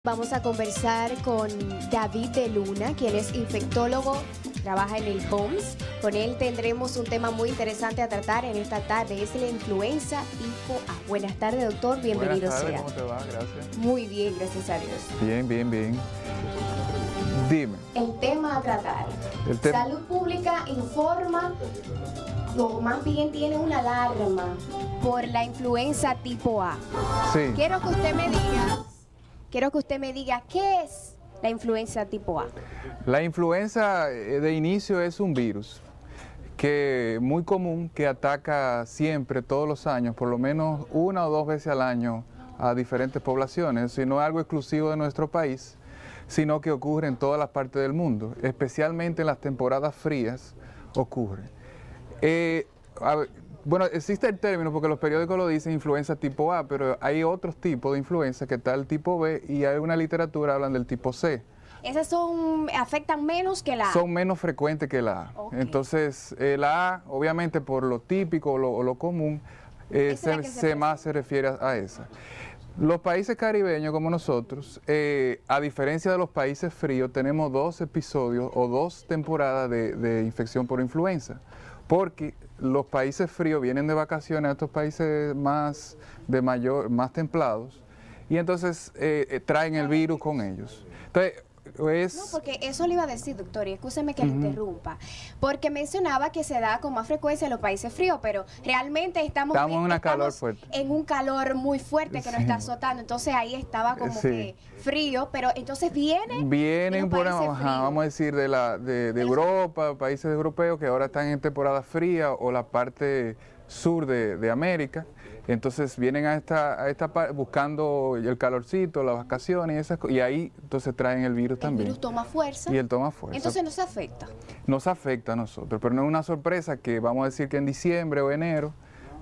Vamos a conversar con David de Luna, quien es infectólogo, trabaja en el POMS. Con él tendremos un tema muy interesante a tratar en esta tarde, es la influenza tipo A. Buenas tardes, doctor, bienvenido Buenas tardes, sea. ¿cómo te va? Gracias. Muy bien, gracias a Dios. Bien, bien, bien. Dime. El tema a tratar. Salud Pública informa, o más bien tiene una alarma por la influenza tipo A. Sí. Quiero que usted me diga qué es la influenza tipo A. La influenza de inicio es un virus que muy común, que ataca siempre, todos los años, por lo menos una o dos veces al año a diferentes poblaciones, y no es algo exclusivo de nuestro país, sino que ocurre en todas las partes del mundo, especialmente en las temporadas frías ocurre. Bueno, existe el término porque los periódicos lo dicen influenza tipo A, pero hay otros tipos de influenza que está el tipo B y hay una literatura hablan del tipo C. ¿Esas afectan menos que la A? Son menos frecuentes que la A. Okay. Entonces, la A, obviamente por lo típico o lo común, más se refiere a esa. Los países caribeños como nosotros, a diferencia de los países fríos, tenemos dos episodios o dos temporadas de infección por influenza. Porque los países fríos vienen de vacaciones a estos países más templados y entonces traen el virus con ellos. Entonces, No, porque eso le iba a decir, doctor, y escúcheme que le interrumpa, porque mencionaba que se da con más frecuencia en los países fríos, pero realmente estamos en un calor muy fuerte que nos está azotando, entonces ahí estaba como que frío, pero entonces vienen por, vamos a decir, de Europa, países europeos que ahora están en temporada fría, o la parte sur de América. Entonces vienen a esta parte buscando el calorcito, las vacaciones y ahí entonces traen el virus también. El virus toma fuerza. Y él toma fuerza. Entonces nos afecta. Nos afecta a nosotros, pero no es una sorpresa que vamos a decir que en diciembre o enero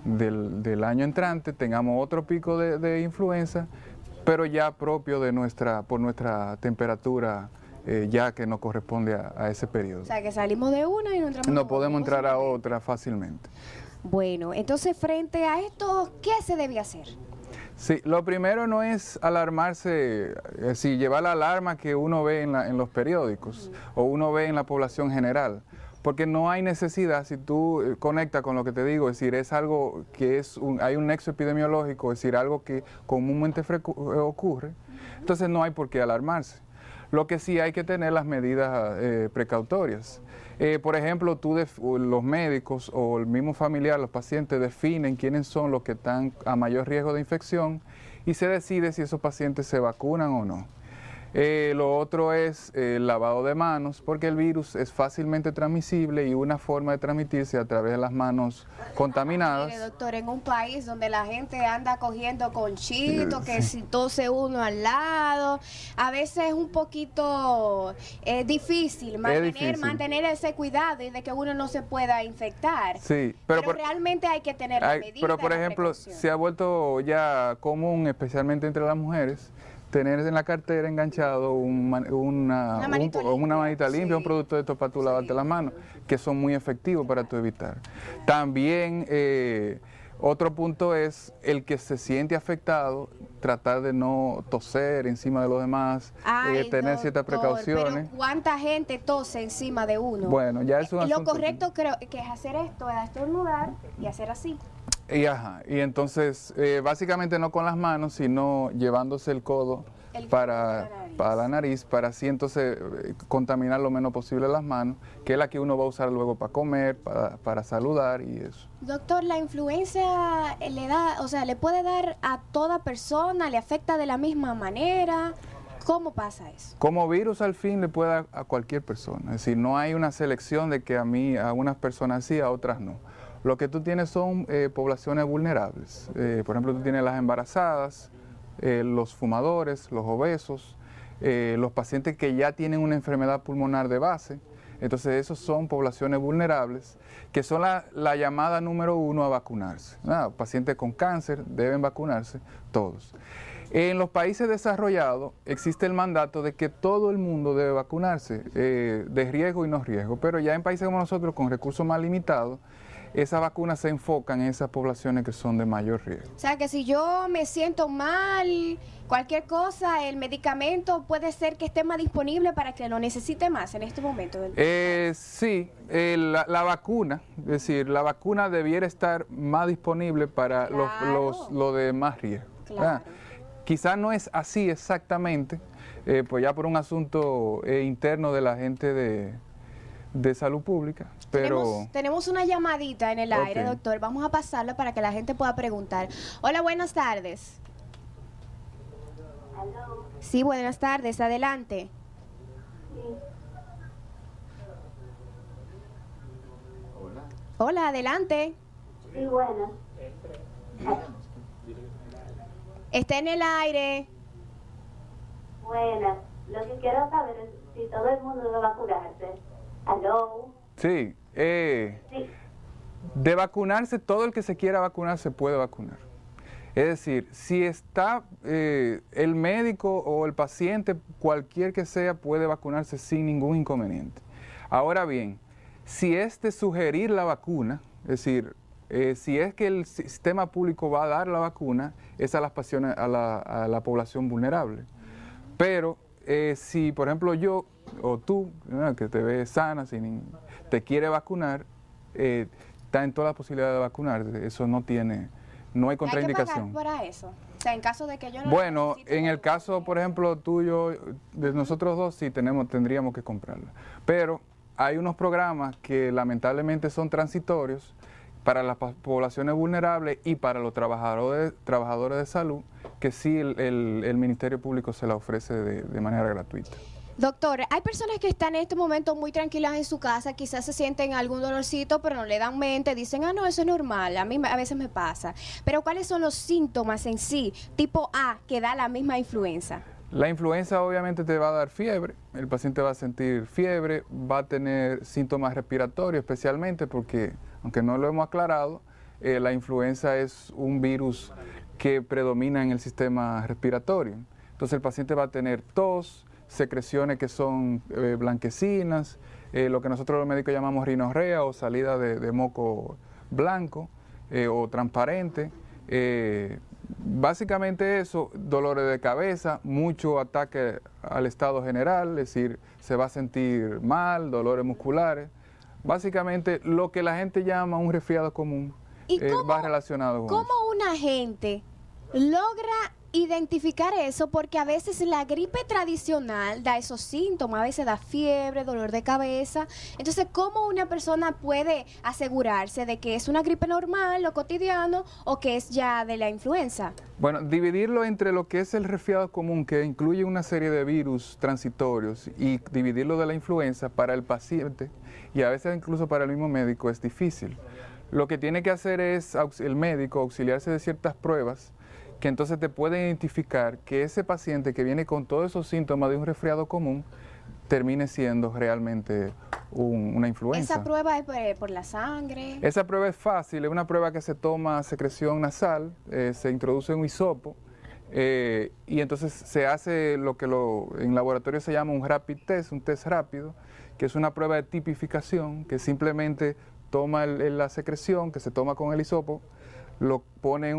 del año entrante tengamos otro pico de influenza, pero ya propio de por nuestra temperatura ya que nos corresponde a ese periodo. O sea que salimos de una y no entramos No podemos entrar a otra fácilmente. Bueno, entonces frente a esto, ¿qué se debe hacer? Sí, lo primero no es alarmarse, llevar la alarma que uno ve en los periódicos o uno ve en la población general, porque no hay necesidad, si tú conectas con lo que te digo, es decir, es algo que hay un nexo epidemiológico, es decir, algo que comúnmente ocurre, entonces no hay por qué alarmarse. Lo que sí hay que tener las medidas precautorias. Por ejemplo, los médicos o el mismo familiar, los pacientes definen quiénes son los que están a mayor riesgo de infección y se decide si esos pacientes se vacunan o no. Lo otro es el lavado de manos, porque el virus es fácilmente transmisible y una forma de transmitirse a través de las manos contaminadas. Mire, doctor, en un país donde la gente anda cogiendo conchitos, que si tose uno al lado, a veces es un poquito difícil mantener ese cuidado y de que uno no se pueda infectar. Sí, pero realmente hay que tener la medida. Pero por ejemplo, se ha vuelto ya común, especialmente entre las mujeres, tener en la cartera enganchado una manita limpia, un producto de estos para tú lavarte las manos, que son muy efectivos para tú evitar. También otro punto es el que se siente afectado, tratar de no toser encima de los demás, tener ciertas precauciones. Pero ¿cuánta gente tose encima de uno? Bueno, ya es un asunto. Lo correcto creo que es hacer esto, es estornudar y hacer así. Y entonces, básicamente no con las manos, sino llevándose el codo para la nariz, para así entonces contaminar lo menos posible las manos, que es la que uno va a usar luego para comer, para saludar y eso. Doctor, ¿la influenza le puede dar a toda persona, le afecta de la misma manera? ¿Cómo pasa eso? Como virus al fin le puede dar a cualquier persona, es decir, no hay una selección de que a unas personas sí, a otras no. Lo que tú tienes son poblaciones vulnerables. Por ejemplo, tú tienes las embarazadas, los fumadores, los obesos, los pacientes que ya tienen una enfermedad pulmonar de base. Entonces, esos son poblaciones vulnerables, que son la llamada número 1 a vacunarse. Pacientes con cáncer deben vacunarse todos. En los países desarrollados existe el mandato de que todo el mundo debe vacunarse, de riesgo y no riesgo, pero ya en países como nosotros, con recursos más limitados, esas vacunas se enfocan en esas poblaciones que son de mayor riesgo. O sea, que si yo me siento mal Cualquier cosa, el medicamento puede ser que esté más disponible para que lo necesite más en este momento. Sí, la vacuna, es decir, la vacuna debiera estar más disponible para Claro. lo de más riesgo. Claro. Quizás no es así exactamente, pues ya por un asunto interno de la gente de salud pública, pero... Tenemos una llamadita en el aire, Ok. doctor. Vamos a pasarla para que la gente pueda preguntar. Hola, buenas tardes. Aló. Sí, buenas tardes. Adelante. Sí. Hola, adelante. Sí, bueno. Está en el aire. Buenas. Lo que quiero saber es si todo el mundo debe vacunarse. Aló. Sí, Sí. de vacunarse, todo el que se quiera vacunar se puede vacunar. Es decir, si está el médico o el paciente, cualquier que sea, puede vacunarse sin ningún inconveniente. Ahora bien, si es de sugerir la vacuna, es decir, si es que el sistema público va a dar la vacuna, es a la población vulnerable. Pero si, por ejemplo, yo o tú, ¿no?, que te ves sana, te quiere vacunar, está en toda la posibilidad de vacunarse. Eso no hay contraindicación. ¿Hay que pagar para eso? O sea, en caso de que yo no... Bueno, necesite en el la caso, vacuna. por ejemplo, tuyo, de nosotros dos, sí tendríamos que comprarla. Pero hay unos programas que lamentablemente son transitorios para las poblaciones vulnerables y para los trabajadores de salud, que sí el Ministerio Público se la ofrece de manera gratuita. Doctor, hay personas que están en este momento muy tranquilas en su casa, quizás se sienten algún dolorcito, pero no le dan mente, dicen, no, eso es normal, a mí a veces me pasa. Pero ¿cuáles son los síntomas en sí, tipo A, que da la misma influenza? La influenza obviamente te va a dar fiebre, el paciente va a sentir fiebre, va a tener síntomas respiratorios especialmente porque, aunque no lo hemos aclarado, la influenza es un virus que predomina en el sistema respiratorio. Entonces el paciente va a tener tos, secreciones que son blanquecinas, lo que nosotros los médicos llamamos rinorrea o salida de moco blanco o transparente. Básicamente eso, dolores de cabeza, mucho ataque al estado general, es decir, se va a sentir mal, dolores musculares. Básicamente lo que la gente llama un resfriado común va relacionado con eso. ¿Cómo una gente logra identificar eso? Porque a veces la gripe tradicional da esos síntomas, a veces da fiebre, dolor de cabeza. Entonces, ¿cómo una persona puede asegurarse de que es una gripe normal, lo cotidiano, o que es ya de la influenza? Bueno, dividirlo entre lo que es el resfriado común, que incluye una serie de virus transitorios, y dividirlo de la influenza para el paciente, y a veces incluso para el mismo médico, es difícil. Lo que tiene que hacer es el médico auxiliarse de ciertas pruebas que entonces te puede identificar que ese paciente que viene con todos esos síntomas de un resfriado común termine siendo realmente una influenza. ¿Esa prueba es por la sangre? Esa prueba es fácil, es una prueba que se toma secreción nasal, se introduce un hisopo y entonces se hace lo que en laboratorio se llama un rapid test, un test rápido, que es una prueba de tipificación que simplemente toma la secreción que se toma con el hisopo, lo pone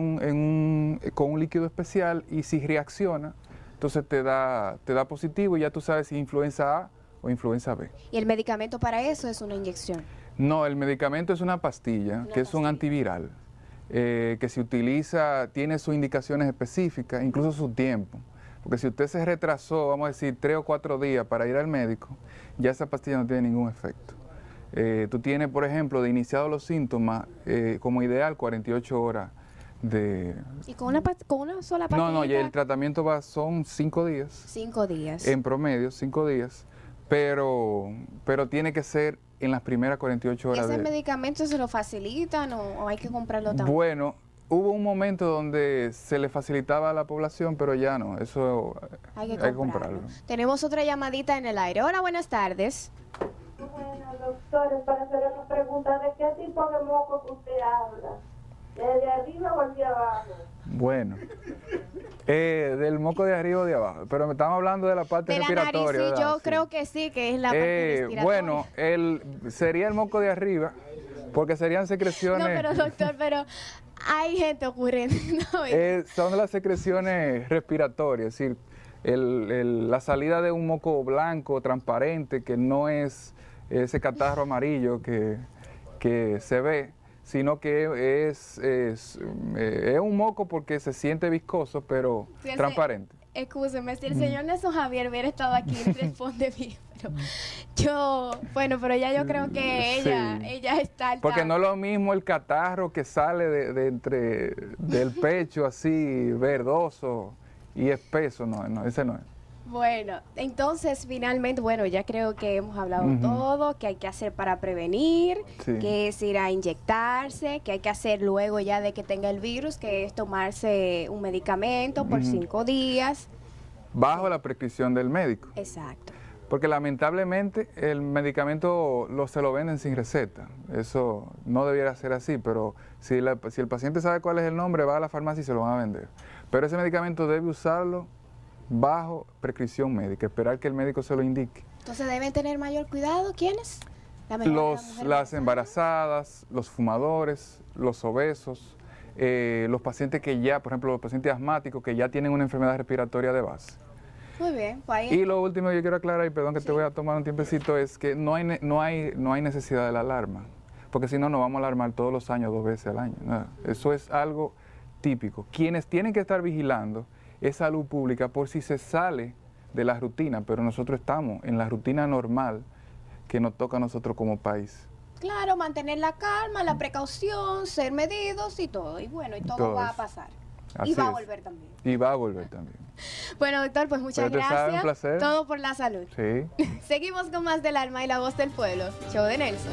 con un líquido especial y si reacciona, entonces te da positivo y ya tú sabes si influenza A o influenza B. ¿Y el medicamento para eso es una inyección? No, el medicamento es una pastilla, que es un antiviral, que se utiliza, tiene sus indicaciones específicas, incluso su tiempo. Porque si usted se retrasó, vamos a decir, 3 o 4 días para ir al médico, ya esa pastilla no tiene ningún efecto. Tú tienes, por ejemplo, de iniciado los síntomas, como ideal, 48 horas de... ¿Y con una sola pastilla? No, ya el tratamiento son 5 días. 5 días. En promedio, 5 días, pero tiene que ser en las primeras 48 horas. ¿Y ese medicamento se lo facilitan o hay que comprarlo también? Bueno, hubo un momento donde se le facilitaba a la población, pero ya no, eso hay que comprarlo. Tenemos otra llamadita en el aire. Hola, buenas tardes. Bueno, doctor, para hacer una pregunta, ¿de qué tipo de moco que usted habla? ¿De arriba o de abajo? Bueno, del moco de arriba o de abajo, pero me estamos hablando de la parte respiratoria. De la nariz, sí, yo creo que sí, que es la parte respiratoria. Bueno, sería el moco de arriba, porque serían secreciones... No, pero doctor, pero Hay gente ocurriendo. Son las secreciones respiratorias, es decir, la salida de un moco blanco, transparente, que no es ese catarro amarillo que se ve, sino que es un moco porque se siente viscoso, pero sí, transparente. Excúseme, si el señor Nelson Javier hubiera estado aquí, responde bien, pero ya yo creo que ella está al porque no es lo mismo el catarro que sale del pecho así verdoso y espeso, no, ese no es. Bueno, entonces finalmente, ya creo que hemos hablado todo, que hay que hacer para prevenir, que es ir a inyectarse, que hay que hacer luego ya de que tenga el virus, que es tomarse un medicamento por 5 días. Bajo la prescripción del médico. Exacto. Porque lamentablemente el medicamento se lo venden sin receta. Eso no debiera ser así, pero si el paciente sabe cuál es el nombre, va a la farmacia y se lo van a vender. Pero ese medicamento debe usarlo bajo prescripción médica, esperar que el médico se lo indique. Entonces deben tener mayor cuidado, ¿quiénes? Las embarazadas, los fumadores, los obesos, los pacientes que ya, por ejemplo, los pacientes asmáticos que ya tienen una enfermedad respiratoria de base. Muy bien, pues ahí. Y lo último que yo quiero aclarar, y perdón que te voy a tomar un tiempecito, es que no hay necesidad de la alarma, porque si no nos vamos a alarmar todos los años, 2 veces al año. No, eso es algo típico. Quienes tienen que estar vigilando es salud pública por si se sale de la rutina, pero nosotros estamos en la rutina normal que nos toca a nosotros como país. Claro, mantener la calma, la precaución, ser medidos y todo. Y todo va a pasar. Así y va a volver también. Y va a volver también. Bueno, doctor, pues muchas gracias. Un placer. Todo por la salud. Sí. Seguimos con más del alma y la voz del pueblo. Show de Nelson.